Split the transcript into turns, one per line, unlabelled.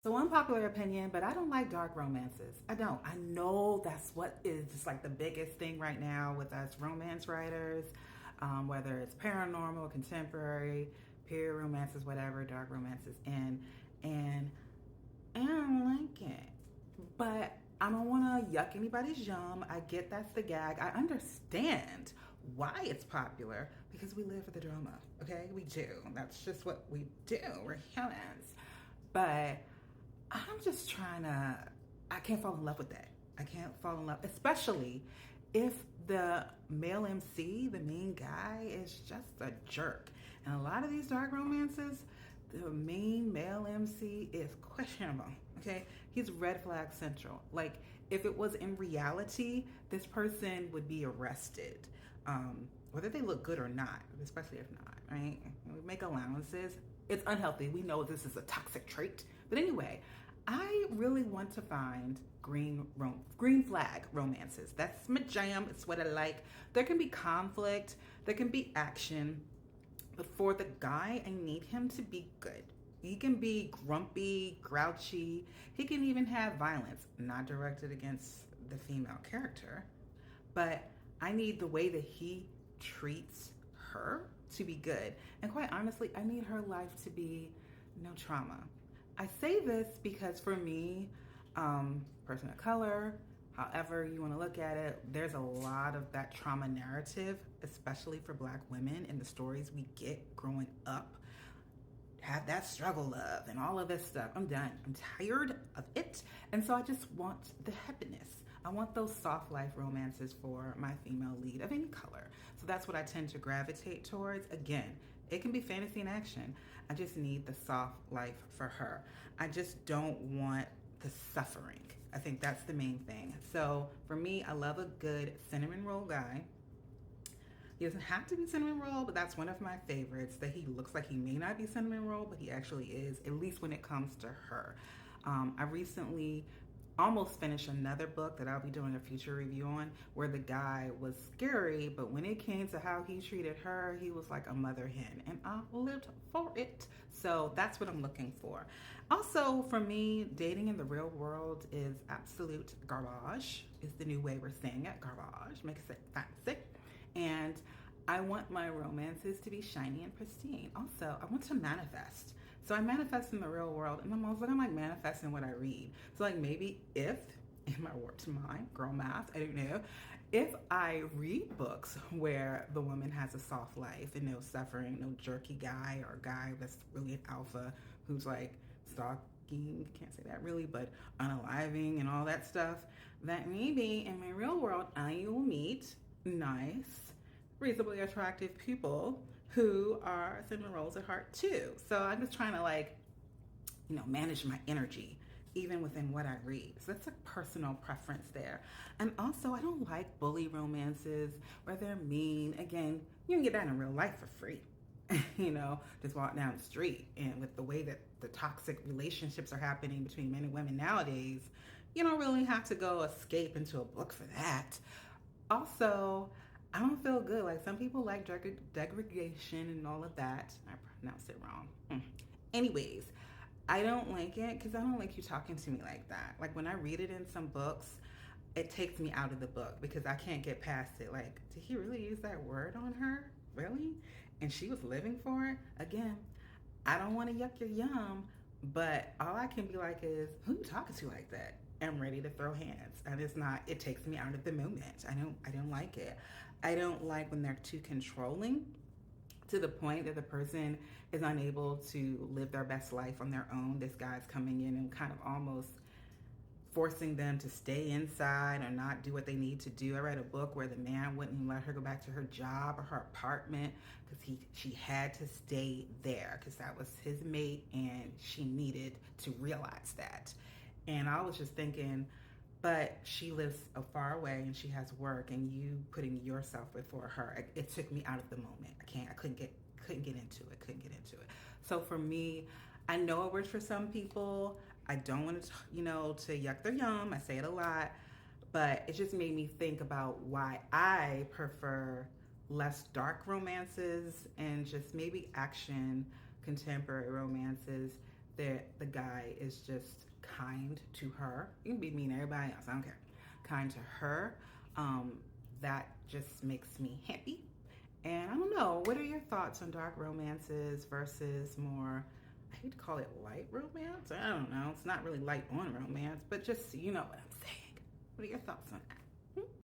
So unpopular opinion, but I don't like dark romances. I don't. I know that's what is just like the biggest thing right now with us romance writers, whether it's paranormal, contemporary, period romances, whatever, dark romances, and I don't like it. But I don't want to yuck anybody's yum. I get that's the gag. I understand why it's popular because we live for the drama. Okay, we do. That's just what we do. We're humans. But I'm just trying to, I can't fall in love with that. I can't fall in love, especially if the male MC, the main guy, is just a jerk. And a lot of these dark romances, the main male MC is questionable. Okay, he's red flag central. Like if it was in reality, this person would be arrested, whether they look good or not, especially if not. Right? We make allowances. It's unhealthy. We know this is a toxic trait. But anyway, I really want to find green flag romances. That's my jam. It's what I like. There can be conflict. There can be action. But for the guy, I need him to be good. He can be grumpy, grouchy. He can even have violence, not directed against the female character. But I need the way that he treats her to be good. And quite honestly, I need her life to be no trauma. I say this because for me, person of color, however you want to look at it, there's a lot of that trauma narrative, especially for Black women in the stories we get growing up. Have that struggle of and all of this stuff. I'm done. I'm tired of it. And so I just want the happiness. I want those soft life romances for my female lead of any color. So that's what I tend to gravitate towards. Again, it can be fantasy and action. I just need the soft life for her. I just don't want the suffering. I think that's the main thing. So for me, I love a good cinnamon roll guy. He doesn't have to be cinnamon roll, but that's one of my favorites. That he looks like he may not be cinnamon roll, but he actually is, at least when it comes to her. I recently almost finished another book that I'll be doing a future review on, where the guy was scary, but when it came to how he treated her, he was like a mother hen, and I lived for it. So that's what I'm looking for. Also, for me, dating in the real world is absolute garbage, is the new way we're saying it. Garbage makes it fancy. And I want my romances to be shiny and pristine. Also, I want to manifest. So I manifest in the real world, and I'm also gonna like manifesting what I read. So like maybe if in my warped mind, girl math, I don't know, if I read books where the woman has a soft life and no suffering, no jerky guy or guy that's really an alpha who's like stalking, can't say that really, but unaliving and all that stuff, that maybe in my real world I will meet nice, reasonably attractive people who are cinnamon rolls at heart too. So I'm just trying to like, manage my energy even within what I read. So that's a personal preference there. And also, I don't like bully romances where they're mean. Again, you can get that in real life for free. Just walk down the street. And with the way that the toxic relationships are happening between men and women nowadays, you don't really have to go escape into a book for that. Also, I don't feel good. Like some people like degradation and all of that. I pronounced it wrong. Anyways, I don't like it because I don't like you talking to me like that. Like when I read it in some books, it takes me out of the book because I can't get past it. Like, did he really use that word on her? Really? And she was living for it? Again, I don't want to yuck your yum, but all I can be like is, who you talking to like that? I'm ready to throw hands. And it's not, it takes me out of the moment. I don't like it. I don't like when they're too controlling to the point that the person is unable to live their best life on their own. This guy's coming in and kind of almost forcing them to stay inside or not do what they need to do. I read a book where the man wouldn't let her go back to her job or her apartment because she had to stay there because that was his mate and she needed to realize that. And I was just thinking, but she lives far away and she has work, and you putting yourself before her, it took me out of the moment. I couldn't get into it. So for me, I know it works for some people. I don't want to, to yuck their yum. I say it a lot, but it just made me think about why I prefer less dark romances and just maybe action contemporary romances the guy is just kind to her. You can be mean to everybody else, I don't care. Kind to her. That just makes me happy. And I don't know, what are your thoughts on dark romances versus more, I hate to call it light romance? I don't know. It's not really light on romance, but just, you know what I'm saying. What are your thoughts on that?